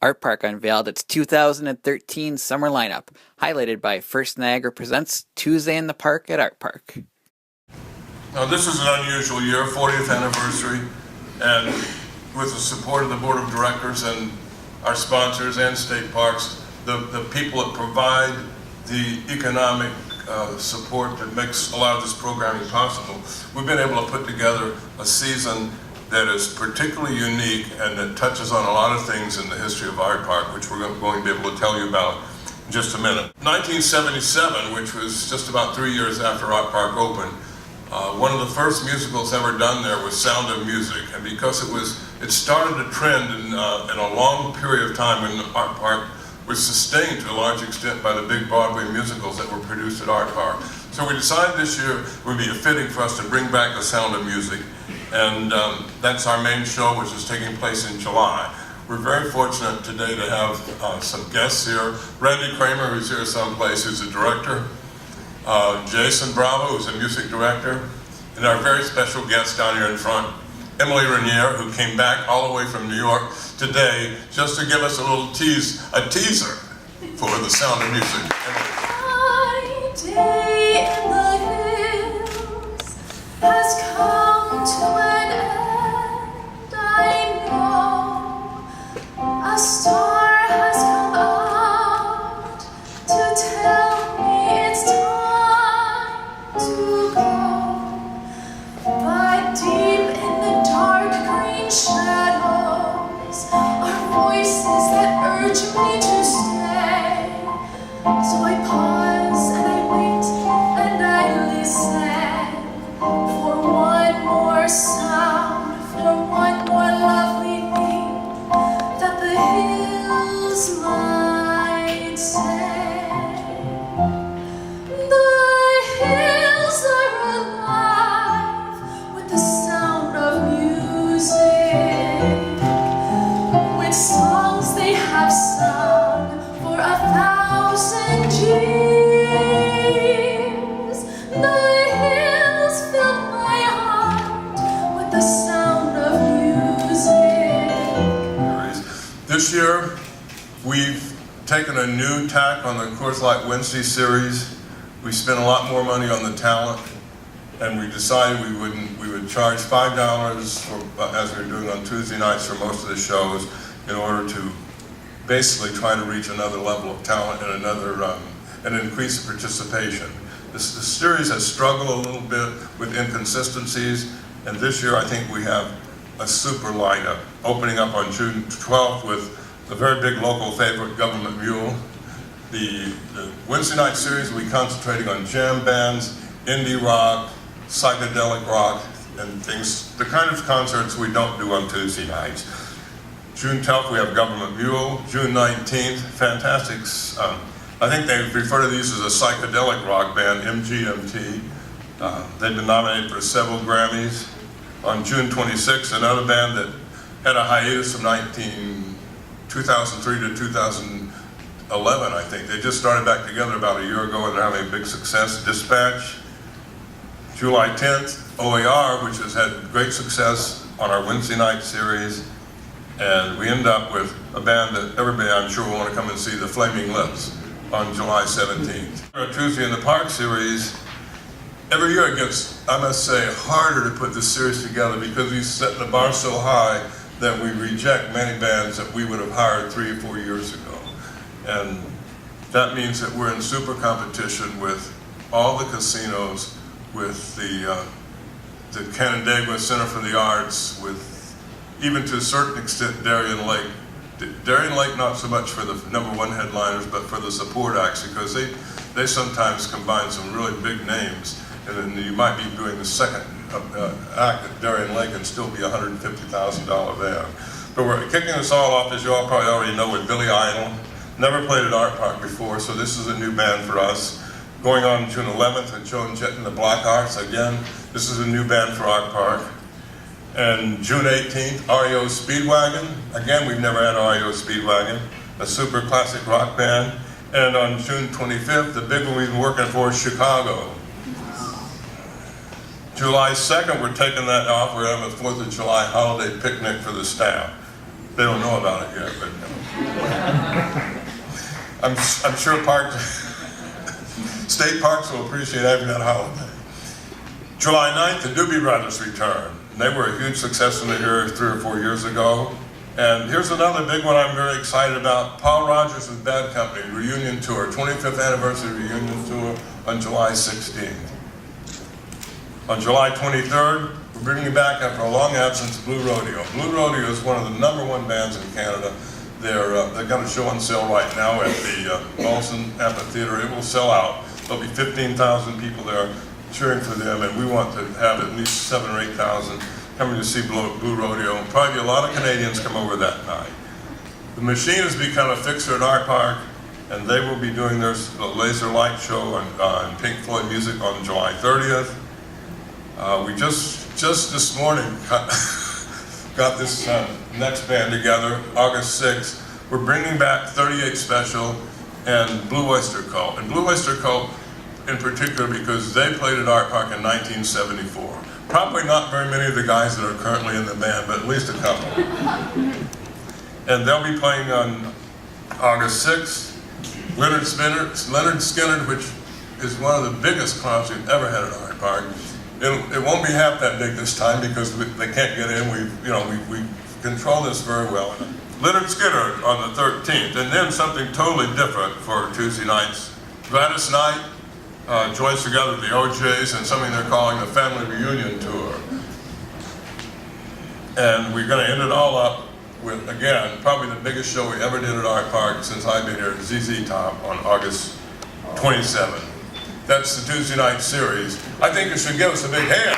Artpark unveiled its 2013 summer lineup, highlighted by First Niagara Presents Tuesday in the Park at Artpark. Now this is an unusual year, 40th anniversary, and with the support of the Board of Directors and our sponsors and state parks, the people that provide the economic support that makes a lot of this programming possible, we've been able to put together a season that is particularly unique and that touches on a lot of things in the history of Artpark, which we're going to be able to tell you about in just a minute. 1977, which was just about 3 years after Artpark opened, one of the first musicals ever done there was Sound of Music, and because it started a trend in a long period of time when Artpark was sustained to a large extent by the big Broadway musicals that were produced at Artpark. So we decided this year it would be fitting for us to bring back the Sound of Music, and that's our main show, which is taking place in July. We're very fortunate today to have some guests here. Randy Kramer, who's here someplace, who's a director. Jason Bravo, who's a music director. And our very special guest down here in front, Emily Renier, who came back all the way from New York today just to give us a little teaser for the Sound of Music. My day in the hills has come to an end. I know a star has come out to tell me it's time to go. But deep in the dark green shadows are voices that urge me to stay. So I pause and I wait and I listen for one more sound, for one more lovely thing that the hills might say. The hills are alive with the sound of music, with songs they have sung for 1,000 years. The hills fill my heart with the sound of music. This year, we've taken a new tack on the Coors Light Wednesday series. We spent a lot more money on the talent, and we decided we would charge $5 for, as we were doing on Tuesday nights for most of the shows, in order to basically try to reach another level of talent and increase the participation. The series has struggled a little bit with inconsistencies, and this year I think we have a super lineup, opening up on June 12th with a very big local favorite, Government Mule. The Wednesday night series will be concentrating on jam bands, indie rock, psychedelic rock, and things, the kind of concerts we don't do on Tuesday nights. June 12th we have Government Mule. June 19th, fantastic, I think they refer to these as a psychedelic rock band, MGMT. They've been nominated for several Grammys. On June 26th, another band that had a hiatus from 2003 to 2011, I think. They just started back together about a year ago and they're having a big success, Dispatch. July 10th, OAR, which has had great success on our Wednesday night series. And we end up with a band that everybody, I'm sure, will want to come and see, the Flaming Lips, on July 17th. Our Tuesday in the Park series, every year it gets, I must say, harder to put this series together because we set the bar so high that we reject many bands that we would have hired 3 or 4 years ago. And that means that we're in super competition with all the casinos, with the Canandaigua Center for the Arts, with even to a certain extent Darien Lake. Darien Lake not so much for the #1 headliners, but for the support acts, because they sometimes combine some really big names, and then you might be doing the second act at Darien Lake and still be a $150,000 band. But we're kicking this all off, as you all probably already know, with Billy Idol. Never played at Artpark before, so this is a new band for us. Going on June 11th at Joan Jett and the Black Arts. Again, this is a new band for Artpark. And June 18th, REO Speedwagon. Again, we've never had REO Speedwagon, a super classic rock band. And on June 25th, the big one we've been working for is Chicago. July 2nd, we're taking that off. We're having a 4th of July holiday picnic for the staff. They don't know about it yet, but I'm sure state parks will appreciate having that holiday. July 9th, the Doobie Brothers return. They were a huge success in the area 3 or 4 years ago. And here's another big one I'm very excited about. Paul Rodgers and Bad Company reunion tour, 25th anniversary reunion tour on July 16th. On July 23rd, we're bringing back, after a long absence, Blue Rodeo. Blue Rodeo is one of the #1 bands in Canada. They've got a show on sale right now at the Molson Amphitheater. It will sell out. There'll be 15,000 people there cheering for them, and we want to have at least 7,000 or 8,000 coming to see Blue Rodeo. And probably a lot of Canadians come over that night. The Machine has become a fixer at Artpark, and they will be doing their laser light show on Pink Floyd music on July 30th. We just this morning got this next band together, August 6th. We're bringing back 38 Special and Blue Oyster Cult. And Blue Oyster Cult in particular because they played at Artpark in 1974. Probably not very many of the guys that are currently in the band, but at least a couple. And they'll be playing on August 6th. Lynyrd Skynyrd, which is one of the biggest crowds we've ever had at Artpark. It won't be half that big this time because they can't get in. We control this very well. Lynyrd Skynyrd on the 13th, and then something totally different for Tuesday nights. Gladys Knight joins together the OJs and something they're calling the Family Reunion Tour. And we're going to end it all up with, again, probably the biggest show we ever did at Artpark since I've been here, ZZ Top, on August 27th. That's the Tuesday night series. I think you should give us a big hand.